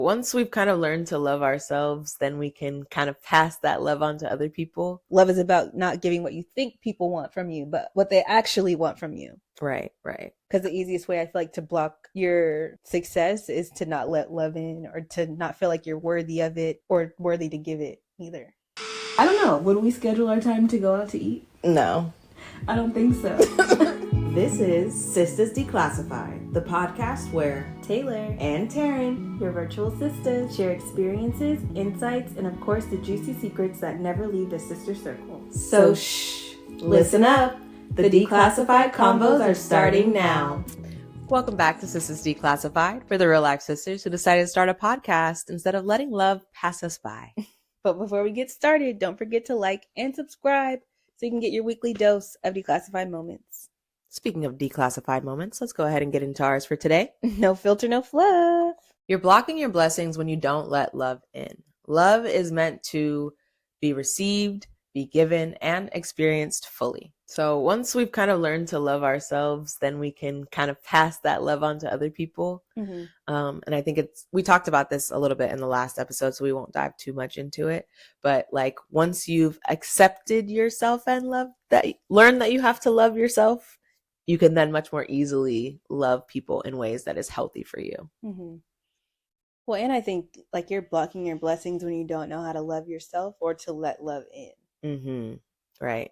Once we've kind of learned to love ourselves, then we can kind of pass that love on to other people. Love is about not giving what you think people want from you, but what they actually want from you. Right, right. Because the easiest way I feel like to block your success is to not let love in, or to not feel like you're worthy of it or worthy to give it either. I don't know. Would we schedule our time to go out to eat? No. I don't think so. This is Sistas Declassified, the podcast where Taylor and Taryn, your virtual sisters, share experiences, insights, and of course the juicy secrets that never leave the sister circle. So shh, listen up. The Declassified convos are starting now. Welcome back to Sistas Declassified, for the real life sisters who decided to start a podcast instead of letting love pass us by. But before we get started, don't forget to like and subscribe so you can get your weekly dose of declassified moments. Speaking of declassified moments, let's go ahead and get into ours for today. No filter, no fluff. You're blocking your blessings when you don't let love in. Love is meant to be received, be given, and experienced fully. So once we've kind of learned to love ourselves, then we can kind of pass that love on to other people. Mm-hmm. And I think we talked about this a little bit in the last episode, so we won't dive too much into it. But like once you've accepted yourself and learn that you have to love yourself, you can then much more easily love people in ways that is healthy for you. Mm-hmm. Well, and I think like you're blocking your blessings when you don't know how to love yourself or to let love in. Mm-hmm. Right.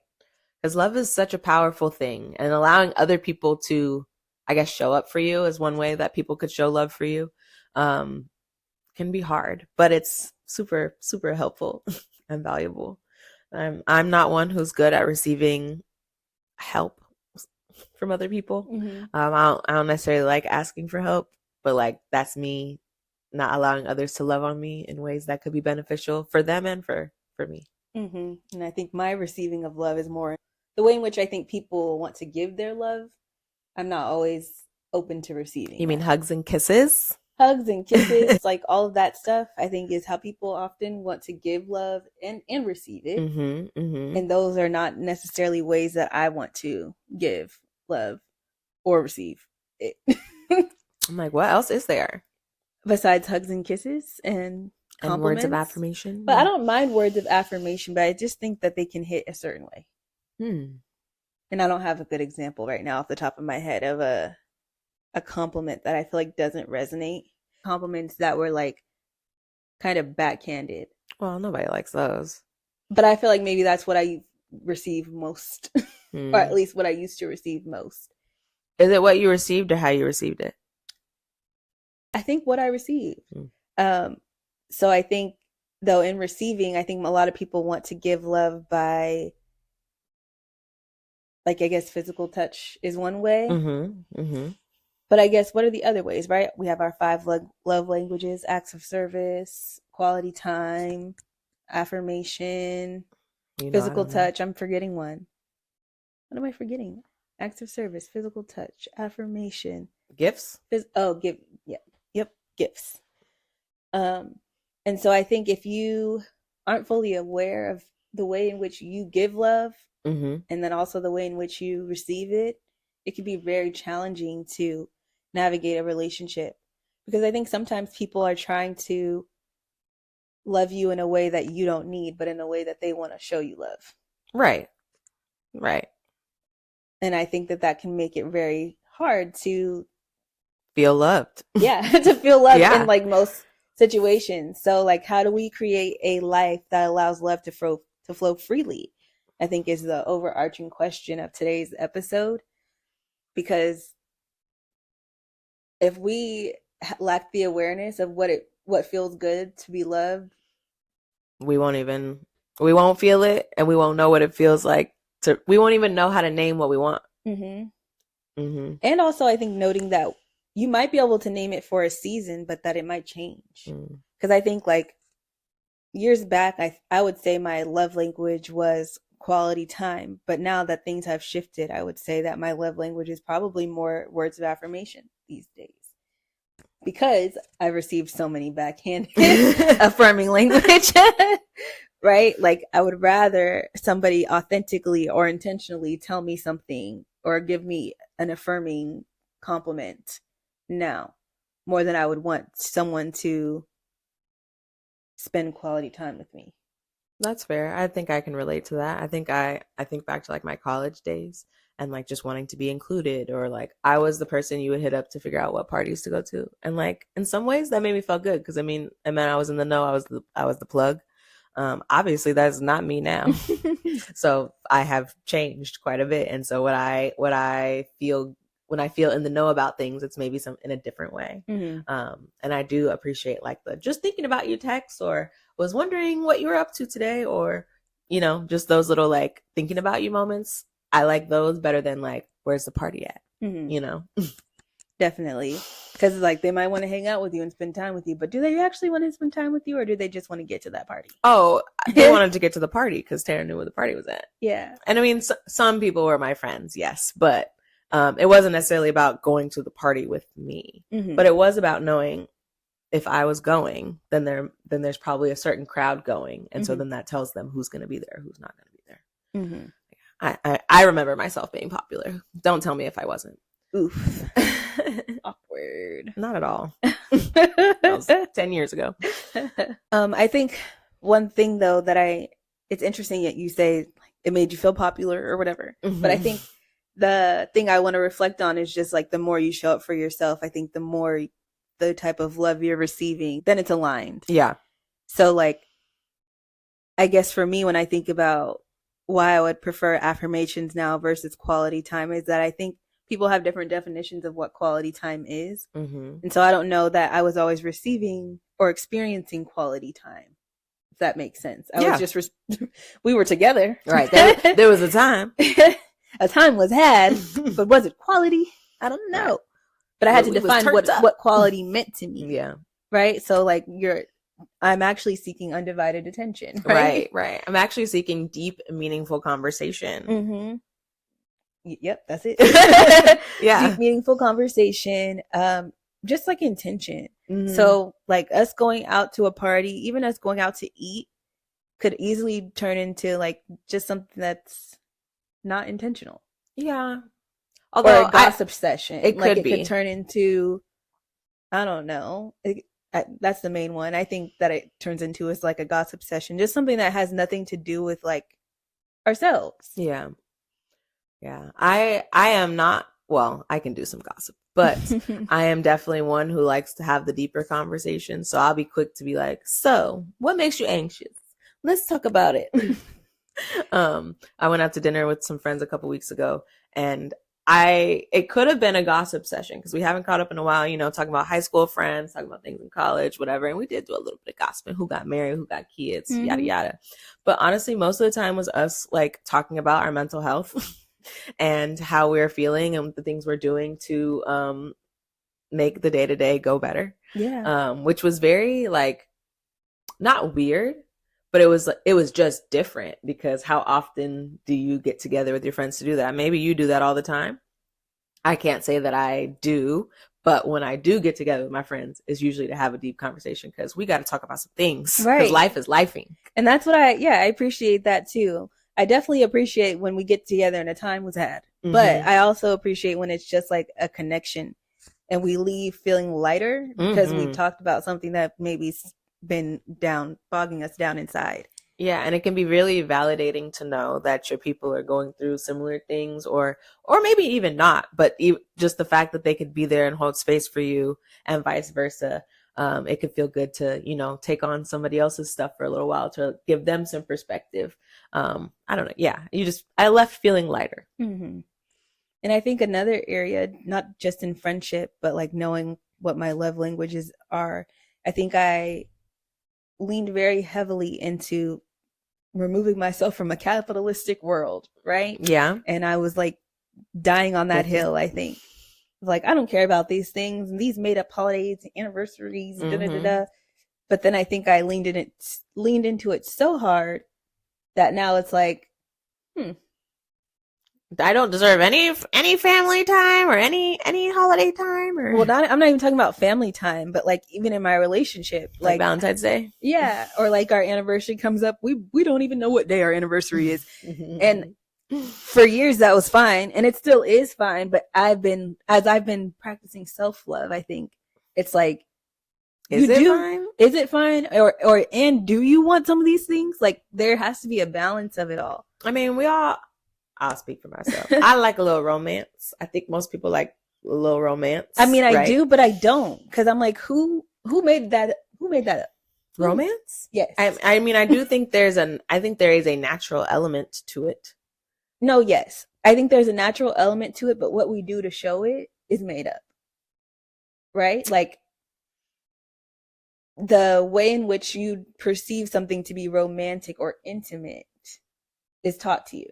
Because love is such a powerful thing, and allowing other people to, I guess, show up for you is one way that people could show love for you. Can be hard, but it's super, super helpful and valuable. I'm not one who's good at receiving help from other people. Mm-hmm. I don't necessarily like asking for help, but like that's me not allowing others to love on me in ways that could be beneficial for them and for me. Mm-hmm. And I think my receiving of love is more the way in which I think people want to give their love. I'm not always open to receiving. You mean hugs and kisses? Hugs and kisses, like all of that stuff, I think is how people often want to give love and receive it. Mm-hmm, mm-hmm. And those are not necessarily ways that I want to give love or receive it. I'm like, what else is there? Besides hugs and kisses and compliments. And words of affirmation. But I don't mind words of affirmation, but I just think that they can hit a certain way. And I don't have a good example right now off the top of my head of a compliment that I feel like doesn't resonate. Compliments that were like kind of backhanded. Well, nobody likes those. But I feel like maybe that's what I receive most, or at least what I used to receive most. Is it what you received or how you received it? I think what I received. So I think, though, in receiving, I think a lot of people want to give love by, like, I guess physical touch is one way. Mm-hmm. Mm-hmm. But I guess what are the other ways, right? We have our 5 love languages: acts of service, quality time, affirmation, physical touch. I'm forgetting one. What am I forgetting? Acts of service, physical touch, affirmation. Gifts? Gifts. And so I think if you aren't fully aware of the way in which you give love, mm-hmm. and then also the way in which you receive it, it can be very challenging to navigate a relationship. Because I think sometimes people are trying to love you in a way that you don't need, but in a way that they want to show you love. Right. And I think that can make it very hard to feel loved. Yeah, to feel loved in like most situations. So like, how do we create a life that allows love to flow freely? I think is the overarching question of today's episode. Because if we lack the awareness of what feels good to be loved, we won't feel it, and we won't know what it feels like we won't even know how to name what we want. Mm-hmm. Mm-hmm. And also I think noting that you might be able to name it for a season, but that it might change. Because I think like years back, I would say my love language was quality time. But now that things have shifted, I would say that my love language is probably more words of affirmation these days. Because I've received so many backhanded affirming language, right? Like I would rather somebody authentically or intentionally tell me something or give me an affirming compliment now, more than I would want someone to spend quality time with me. That's fair. I think I can relate to that. I think back to like my college days and like just wanting to be included, or like I was the person you would hit up to figure out what parties to go to. And like in some ways that made me feel good because it meant I was in the know. I was the plug. Obviously that's not me now. So I have changed quite a bit. And so what I feel when I feel in the know about things, it's maybe some in a different way. And I do appreciate like the just thinking about you text, or was wondering what you were up to today, or, you know, just those little like thinking about you moments. I like those better than like, where's the party at? You know? Definitely. Because like they might want to hang out with you and spend time with you, but do they actually want to spend time with you, or do they just want to get to that party? Oh, they wanted to get to the party because Tara knew where the party was at. Yeah. And I mean, some people were my friends, yes, but it wasn't necessarily about going to the party with me, but it was about knowing if I was going, then there's probably a certain crowd going, and so then that tells them who's going to be there, who's not going to be there. I remember myself being popular. Don't tell me if I wasn't. Oof. Awkward. Not at all. That was 10 years ago. I think one thing though it's interesting that you say it made you feel popular or whatever, but I think the thing I want to reflect on is just like the more you show up for yourself, I think the more the type of love you're receiving, then it's aligned. Yeah. So like, I guess for me, when I think about why I would prefer affirmations now versus quality time, is that I think people have different definitions of what quality time is. And so I don't know that I was always receiving or experiencing quality time, if that makes sense. I was just, we were together. Right. There was a time. A time was had, but was it quality? I don't know. Right. But I had to define what quality meant to me. Yeah. Right. So like I'm actually seeking undivided attention. Right. I'm actually seeking deep, meaningful conversation. Yep. That's it. Yeah. Deep, meaningful conversation. Just like intention. So like us going out to a party, even us going out to eat, could easily turn into like just something that's not intentional. Yeah. Although or a gossip session. It could turn into, I don't know. That's the main one. I think that it turns into is like a gossip session, just something that has nothing to do with like ourselves. Yeah. I am not, well, I can do some gossip, but I am definitely one who likes to have the deeper conversation. So I'll be quick to be like, so what makes you anxious? Let's talk about it. I went out to dinner with some friends a couple weeks ago, and it could have been a gossip session because we haven't caught up in a while, you know, talking about high school friends, talking about things in college, whatever. And we did do a little bit of gossiping, who got married, who got kids, yada, yada. But honestly, most of the time was us like talking about our mental health and how we're feeling and the things we're doing to make the day-to-day go better. Yeah. Which was very like, not weird, but it was just different because how often do you get together with your friends to do that? Maybe you do that all the time. I can't say that I do, but when I do get together with my friends, it's usually to have a deep conversation because we got to talk about some things. Right. Because life is lifing. And that's what I appreciate that too. I definitely appreciate when we get together and a time was had, but I also appreciate when it's just like a connection and we leave feeling lighter because we talked about something that maybe's been bogging us down inside. Yeah, and it can be really validating to know that your people are going through similar things or maybe even not, but just the fact that they could be there and hold space for you and vice versa. It could feel good to, you know, take on somebody else's stuff for a little while to give them some perspective. I don't know. Yeah, I left feeling lighter. And I think another area, not just in friendship, but like knowing what my love languages are, I think I leaned very heavily into removing myself from a capitalistic world, right? Yeah. And I was like dying on that hill, I think. Like, I don't care about these things and these made up holidays, anniversaries, But then I think I leaned into it so hard that now it's like, I don't deserve any family time or any holiday time or. Well, I'm not even talking about family time, but like even in my relationship, like Valentine's Day. Yeah, or like our anniversary comes up, we don't even know what day our anniversary is, and for years that was fine, and it still is fine. But I've been practicing self-love, I think it's like Is it fine? Is it fine? Or and do you want some of these things? Like, there has to be a balance of it all. I mean, I'll speak for myself. I like a little romance. I think most people like a little romance. I mean, I right? do, but I don't, because I'm like, who made that? Who made that up? Romance? Yes. I mean, I do think there is a natural element to it. No, yes. I think there's a natural element to it, but what we do to show it is made up. Right? Like, the way in which you perceive something to be romantic or intimate is taught to you.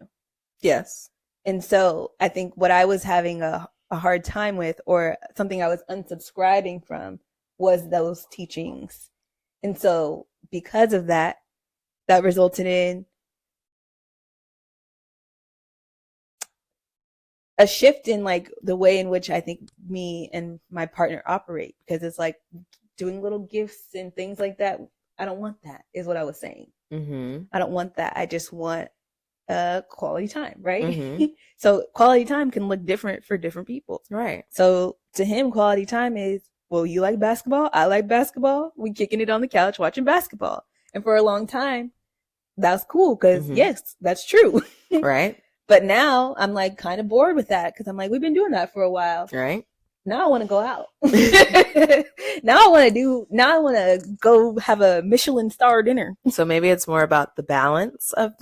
Yes. And so I think what I was having a hard time with, or something I was unsubscribing from, was those teachings. And so because of that, that resulted in a shift in like the way in which I think me and my partner operate, because it's like doing little gifts and things like that. I don't want that, is what I was saying. Mm-hmm. I don't want that. I just want quality time, right? Mm-hmm. So quality time can look different for different people. Right. So to him, quality time is, well, you like basketball, I like basketball, we kicking it on the couch watching basketball. And for a long time, that was cool, because yes, that's true. Right. But now I'm like kind of bored with that, because I'm like, we've been doing that for a while. Right. Now I want to go out. Now I want to go have a Michelin star dinner. So maybe it's more about the balance of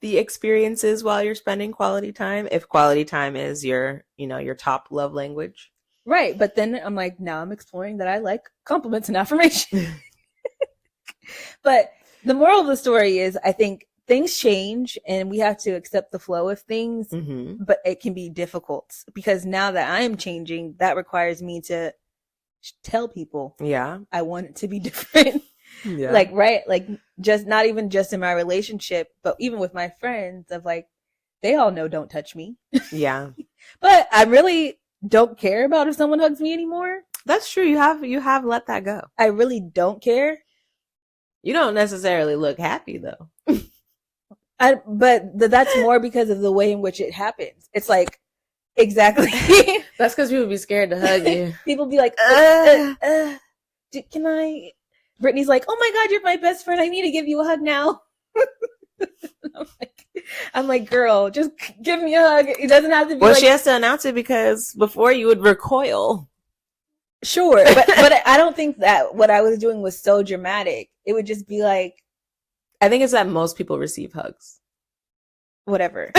the experiences while you're spending quality time. If quality time is your top love language. Right. But then I'm like, now I'm exploring that I like compliments and affirmation. But the moral of the story is, I think things change and we have to accept the flow of things, but it can be difficult, because now that I am changing, that requires me to tell people, I want it to be different. Yeah. Like, right. Like, just not even just in my relationship, but even with my friends, of like, they all know, don't touch me. Yeah. But I really don't care about if someone hugs me anymore. That's true. You have let that go. I really don't care. You don't necessarily look happy though. But that's more because of the way in which it happens. It's like, exactly. That's because people be scared to hug you. People be like, can I? Brittany's like, oh my God, you're my best friend. I need to give you a hug now. I'm like, girl, just give me a hug. It doesn't have to be. Well, she has to announce it, because before you would recoil. Sure, but I don't think that what I was doing was so dramatic. It would just be like, I think it's that most people receive hugs. Whatever.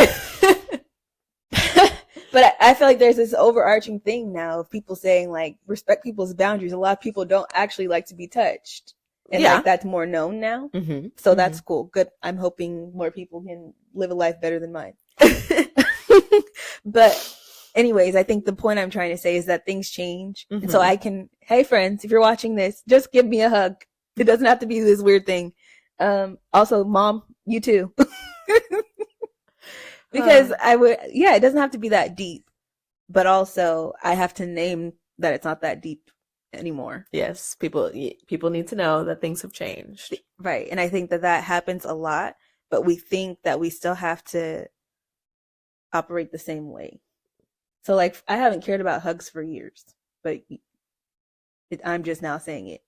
But I feel like there's this overarching thing now of people saying, like, respect people's boundaries. A lot of people don't actually like to be touched. And like, that's more known now. So that's cool. Good. I'm hoping more people can live a life better than mine. But anyways, I think the point I'm trying to say is that things change. And so I can, hey friends, if you're watching this, just give me a hug. It doesn't have to be this weird thing. Also, mom, you too. Because it doesn't have to be that deep, but also I have to name that it's not that deep anymore. Yes. People need to know that things have changed. Right. And I think that happens a lot, but we think that we still have to operate the same way. So like, I haven't cared about hugs for years, but I'm just now saying it.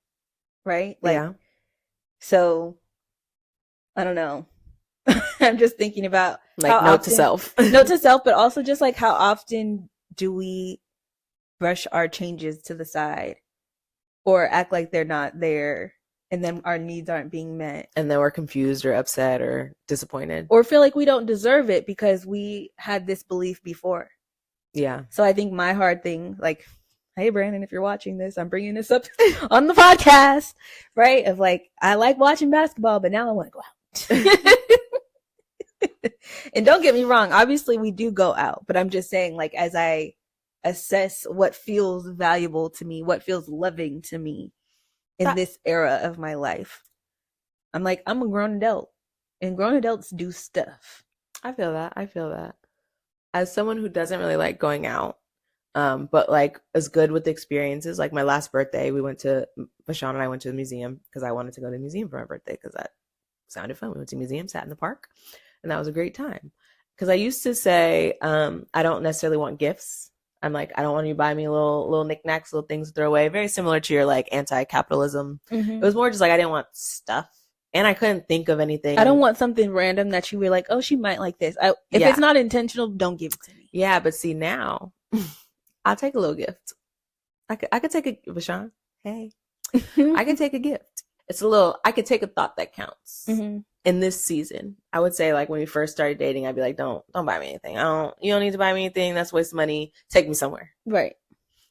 Right. Like, yeah. So I don't know. I'm just thinking about, like, note to self, but also just like, how often do we brush our changes to the side or act like they're not there, and then our needs aren't being met, and then we're confused or upset or disappointed, or feel like we don't deserve it because we had this belief before. Yeah. So I think my hard thing, like, hey Brandon, if you're watching this, I'm bringing this up on the podcast, right? Of like, I like watching basketball, but now I want to go out. And don't get me wrong, obviously we do go out, but I'm just saying, like, as I assess what feels valuable to me, what feels loving to me in this era of my life, I'm like, I'm a grown adult, and grown adults do stuff. I feel that. As someone who doesn't really like going out, but like is good with the experiences, like my last birthday, Vashon and I went to the museum because I wanted to go to the museum for my birthday because that sounded fun. We went to the museum, sat in the park, and that was a great time. Because I used to say, I don't necessarily want gifts. I'm like, I don't want you to buy me little knickknacks, little things to throw away. Very similar to your like anti-capitalism. It was more just like I didn't want stuff, and I couldn't think of anything. I don't want something random that you were like, oh, she might like this. If it's not intentional, don't give it to me. Yeah, but see now, I'll take a little gift. I could take a Vashon. Hey, I can take a gift. It's a little. I could take a thought that counts. In this season, I would say like when we first started dating, I'd be like, don't buy me anything. You don't need to buy me anything. That's a waste of money. Take me somewhere. Right.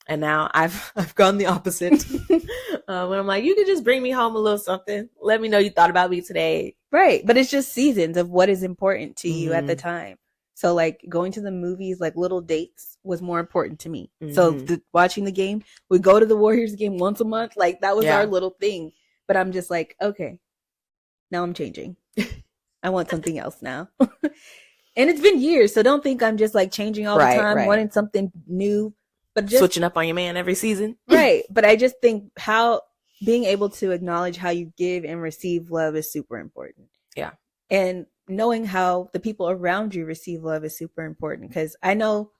And now I've gone the opposite. When I'm like, you could just bring me home a little something. Let me know you thought about me today. Right. But it's just seasons of what is important to you at the time. So like going to the movies, like little dates was more important to me. So watching the game, we go to the Warriors game once a month. Like that was our little thing. But I'm just like, okay, now I'm changing. I want something else now. And it's been years, so don't think I'm just like changing all the time, wanting something new, but just switching up on your man every season. Right. But I just think how being able to acknowledge how you give and receive love is super important. Yeah. And knowing how the people around you receive love is super important, because I know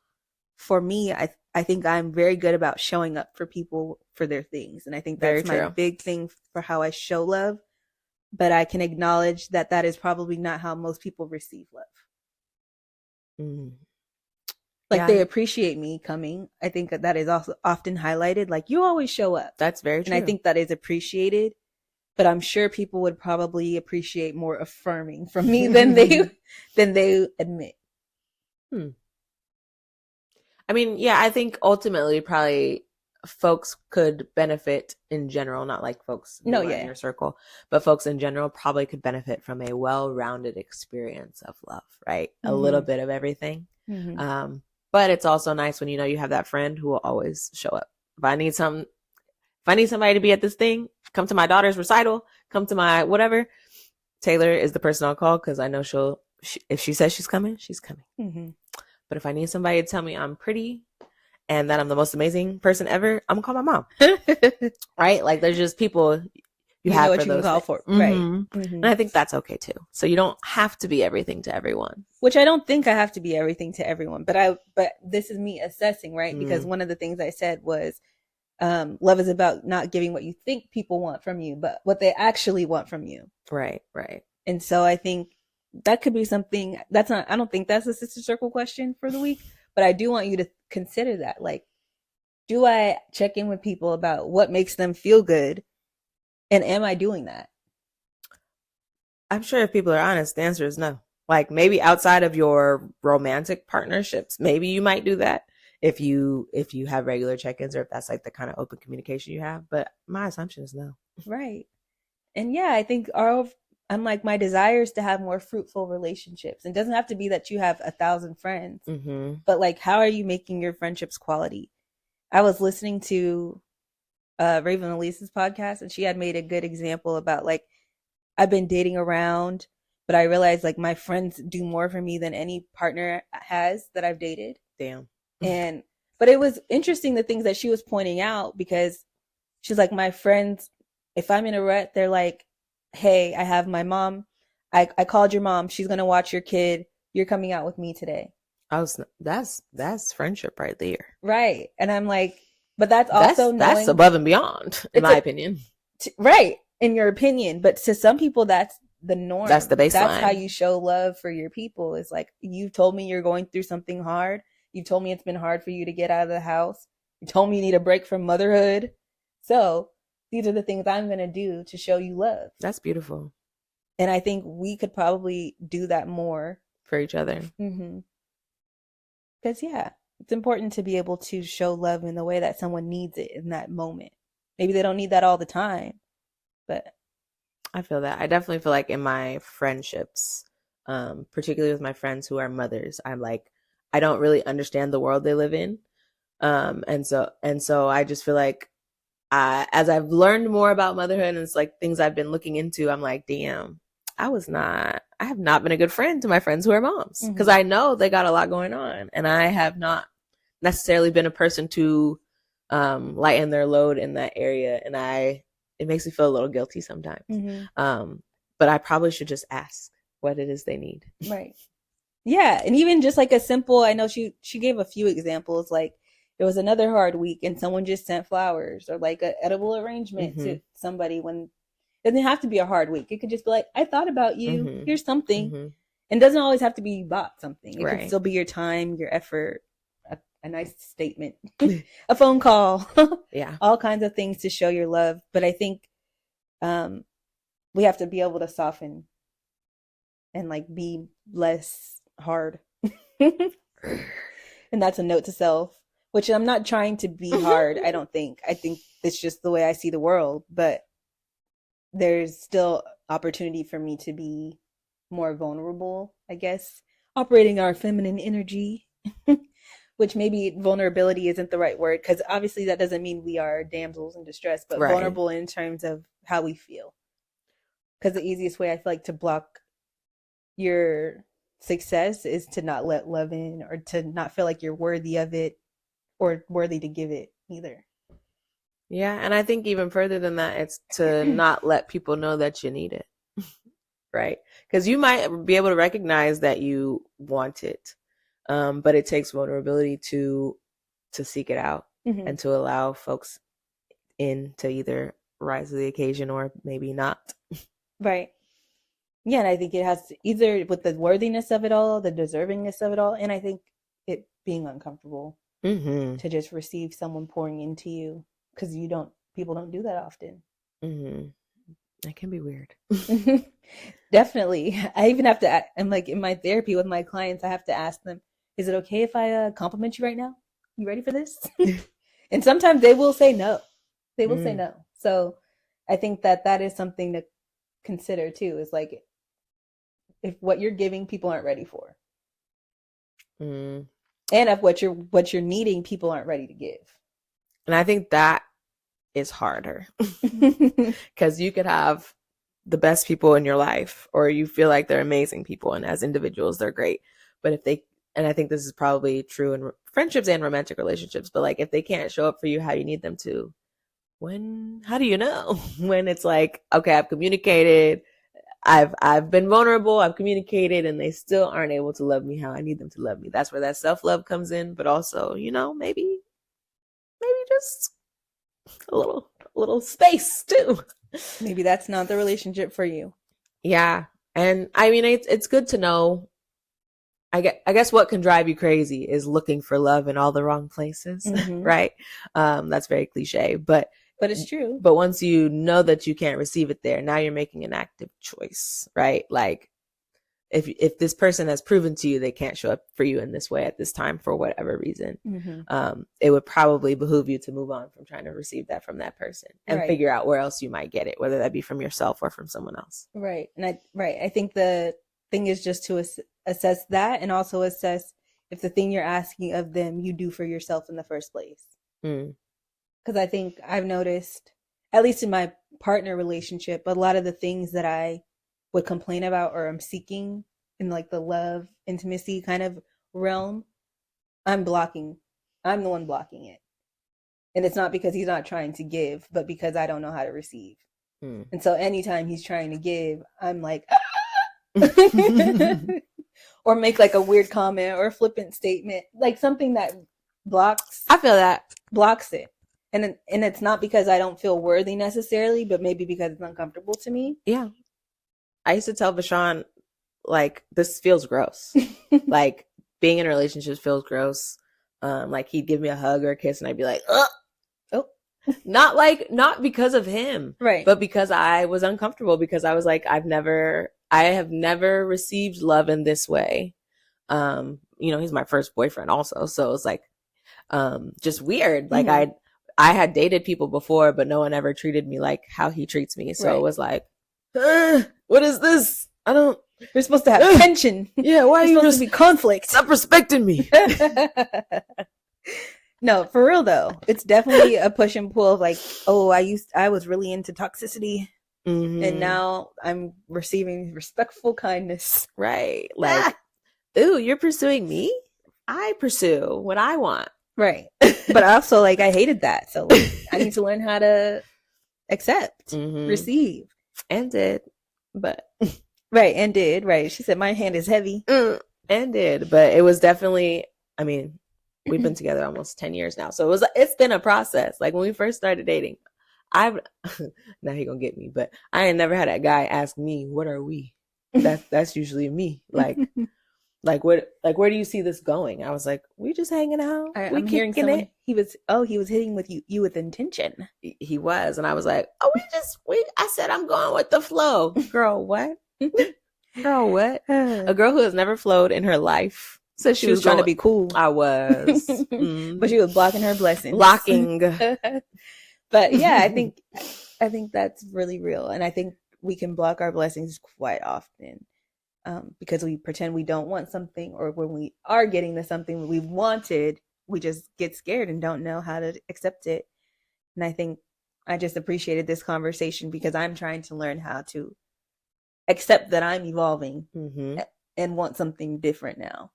for me, I think I'm very good about showing up for people for their things. And I think that's my big thing for how I show love. But I can acknowledge that that is probably not how most people receive love. Like they appreciate me coming. I think that is also often highlighted. Like you always show up. That's very true. And I think that is appreciated. But I'm sure people would probably appreciate more affirming from me than they admit. I mean, yeah, I think ultimately probably folks could benefit in general, not like folks in your circle, but folks in general probably could benefit from a well-rounded experience of love, right? A little bit of everything. But it's also nice when you have that friend who will always show up. If I need somebody to be at this thing, come to my daughter's recital, come to my whatever, Taylor is the person I'll call, because I know if she says she's coming, she's coming. But if I need somebody to tell me I'm pretty and that I'm the most amazing person ever, I'm gonna call my mom. Right? Like there's just people you have know what for you those can call things. for. Right. And I think that's okay too. So you don't have to be everything to everyone. Which I don't think I have to be everything to everyone, but this is me assessing, right? Because one of the things I said was love is about not giving what you think people want from you, but what they actually want from you. Right. And so I think that could be something I don't think that's a Sister Circle question for the week, but I do want you to consider that. Like, do I check in with people about what makes them feel good? And am I doing that? I'm sure if people are honest, the answer is no. Like maybe outside of your romantic partnerships, maybe you might do that if you have regular check-ins, or if that's like the kind of open communication you have. But my assumption is no. Right. And yeah, I think I'm like, my desire is to have more fruitful relationships. It doesn't have to be that you have 1,000 friends, but like, how are you making your friendships quality? I was listening to Raven Elise's podcast, and she had made a good example about like, I've been dating around, but I realized like my friends do more for me than any partner has that I've dated. Damn. But it was interesting the things that she was pointing out, because she's like, my friends, if I'm in a rut, they're like, hey, I have my mom. I called your mom. She's going to watch your kid. You're coming out with me today. That's friendship right there. Right. And I'm like, but that's above and beyond, in my opinion. Right. In your opinion. But to some people, that's the norm. That's the baseline. That's how you show love for your people. It's like, you've told me you're going through something hard. You told me it's been hard for you to get out of the house. You told me you need a break from motherhood. So these are the things I'm going to do to show you love. That's beautiful. And I think we could probably do that more for each other. Because it's important to be able to show love in the way that someone needs it in that moment. Maybe they don't need that all the time, but I feel that. I definitely feel like in my friendships, particularly with my friends who are mothers, I'm like, I don't really understand the world they live in. And so I just feel like as I've learned more about motherhood and it's like things I've been looking into, I'm like, damn, I have not been a good friend to my friends who are moms, because I know they got a lot going on, and I have not necessarily been a person to lighten their load in that area. And it makes me feel a little guilty sometimes. But I probably should just ask what it is they need. Right. Yeah. And even just like a simple, I know she gave a few examples, like it was another hard week and someone just sent flowers or like an edible arrangement to somebody, when it doesn't have to be a hard week. It could just be like, I thought about you. Here's something. And it doesn't always have to be you bought something. It could still be your time, your effort, a nice statement, a phone call. Yeah. All kinds of things to show your love. But I think we have to be able to soften and like be less hard. And that's a note to self, which I'm not trying to be hard. I don't think. I think it's just the way I see the world. But there's still opportunity for me to be more vulnerable, I guess, operating our feminine energy, which maybe vulnerability isn't the right word, because obviously that doesn't mean we are damsels in distress, but vulnerable in terms of how we feel. Because the easiest way I feel like to block your success is to not let love in, or to not feel like you're worthy of it or worthy to give it either. Yeah, and I think even further than that, it's to not let people know that you need it, right? Because you might be able to recognize that you want it, but it takes vulnerability to seek it out and to allow folks in to either rise to the occasion or maybe not. Right. Yeah, and I think it has to, either with the worthiness of it all, the deservingness of it all, and I think it being uncomfortable to just receive someone pouring into you, because people don't do that often. That can be weird. Definitely. I even have to, I'm like in my therapy with my clients, I have to ask them, is it okay if I compliment you right now? You ready for this? And sometimes they will say no. They will say no. So I think that is something to consider too, is like, if what you're giving people aren't ready for, and if what you're needing people aren't ready to give. And I think that is harder, because you could have the best people in your life, or you feel like they're amazing people, and as individuals they're great, but if they, and I think this is probably true in friendships and romantic relationships, but like if they can't show up for you how you need them to, how do you know? When it's like, okay, I've communicated, I've been vulnerable, I've communicated, and they still aren't able to love me how I need them to love me. That's where that self-love comes in, but also, maybe just a little space too. Maybe that's not the relationship for you. Yeah. And I mean, it's good to know. I guess what can drive you crazy is looking for love in all the wrong places, right? That's very cliche, but it's true. But once you know that you can't receive it there, now you're making an active choice, right? Like if this person has proven to you they can't show up for you in this way at this time for whatever reason, it would probably behoove you to move on from trying to receive that from that person and figure out where else you might get it, whether that be from yourself or from someone else. Right. And I think the thing is just to assess that, and also assess if the thing you're asking of them you do for yourself in the first place. Because I think I've noticed, at least in my partner relationship, a lot of the things that I would complain about or I'm seeking in like the love, intimacy kind of realm, I'm the one blocking it. And it's not because he's not trying to give, but because I don't know how to receive. And so anytime he's trying to give, I'm like, or make like a weird comment or a flippant statement, like something that blocks. I feel that blocks it. And it's not because I don't feel worthy necessarily, but maybe because it's uncomfortable to me. Yeah. I used to tell Bashan, like, this feels gross. Like, being in relationships feels gross. Like, he'd give me a hug or a kiss, and I'd be like, ugh. Oh. Not because of him. Right. But because I was uncomfortable, because I was like, I have never received love in this way. He's my first boyfriend also. So it's like, just weird. Like, I had dated people before, but no one ever treated me like how he treats me. So it was like, what is this? You're supposed to have tension. Yeah, why are you supposed to be conflict? Stop respecting me. No, for real though. It's definitely a push and pull of like, oh, I was really into toxicity. And now I'm receiving respectful kindness. Right. Like, ooh, you're pursuing me? I pursue what I want. Right. But also, like, I hated that. So like, I need to learn how to accept, receive. And did. But. Right. And did. Right. She said, my hand is heavy. And did. But it was definitely, I mean, we've been together almost 10 years now. So it's been a process. Like when we first started dating, now he gonna get me, but I ain't never had a guy ask me, what are we? That's usually me. Where do you see this going? I was like, we just hanging out. I'm hearing someone, he was hitting with you with intention. He was. And I was like, I said, I'm going with the flow. Girl, what? Girl, what? A girl who has never flowed in her life. So she was trying to be cool. I was. But she was blocking her blessings. Blocking. But yeah, I think that's really real. And I think we can block our blessings quite often. Because we pretend we don't want something, or when we are getting to something we wanted, we just get scared and don't know how to accept it. And I think I just appreciated this conversation because I'm trying to learn how to accept that I'm evolving and want something different now.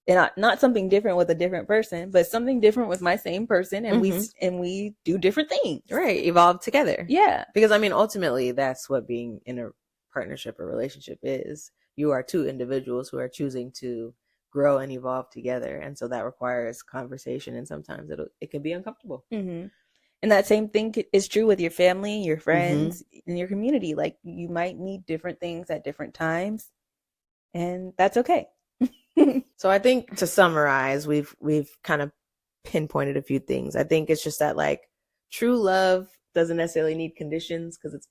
And not something different with a different person, but something different with my same person, and we do different things. Right, evolve together. Yeah. Because I mean, ultimately, that's what being in a partnership or relationship is. You are two individuals who are choosing to grow and evolve together. And so that requires conversation. And sometimes it can be uncomfortable. Mm-hmm. And that same thing is true with your family, your friends, and your community. Like you might need different things at different times, and that's okay. So I think to summarize, we've kind of pinpointed a few things. I think it's just that like true love doesn't necessarily need conditions because it's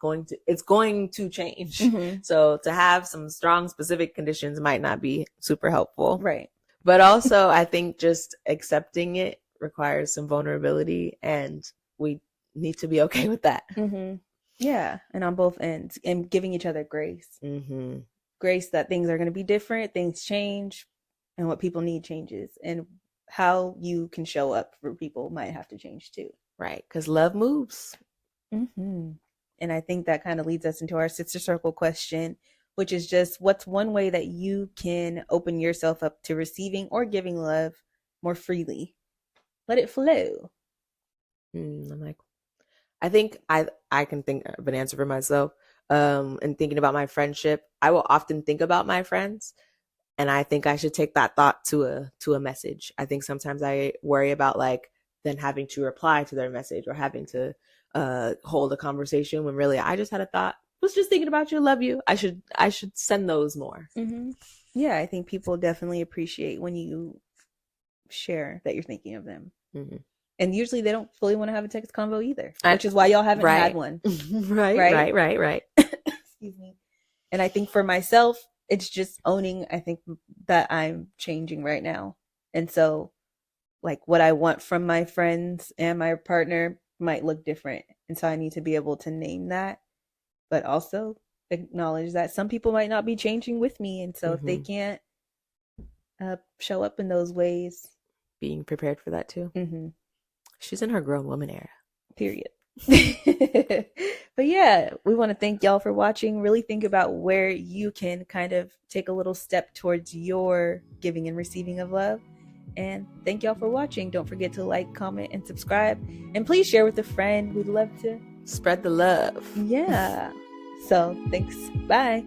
going to change. So to have some strong specific conditions might not be super helpful. Right. But also I think just accepting it requires some vulnerability, and we need to be okay with that. Yeah. And on both ends, and giving each other grace. Grace that things are going to be different, things change, and what people need changes, and how you can show up for people might have to change too. Right. Because love moves. And I think that kind of leads us into our Sister Circle question, which is just, what's one way that you can open yourself up to receiving or giving love more freely? Let it flow. I'm like, I think I can think of an answer for myself. And thinking about my friendship, I will often think about my friends, and I think I should take that thought to a message. I think sometimes I worry about like then having to reply to their message or having to hold a conversation when really I just had a thought, was just thinking about you, love you. I should send those more. Yeah, I think people definitely appreciate when you share that you're thinking of them. And usually they don't fully want to have a text convo either, which is why y'all haven't had one. Right. Excuse me. And I think for myself, it's just owning, I think, that I'm changing right now. And so like what I want from my friends and my partner might look different. And so I need to be able to name that, but also acknowledge that some people might not be changing with me. And so if they can't show up in those ways, being prepared for that too. She's in her grown woman era. Period. But yeah, we want to thank y'all for watching. Really think about where you can kind of take a little step towards your giving and receiving of love. And thank y'all for watching. Don't forget to like, comment, and subscribe. And please share with a friend. We'd love to spread the love. Yeah. So thanks. Bye.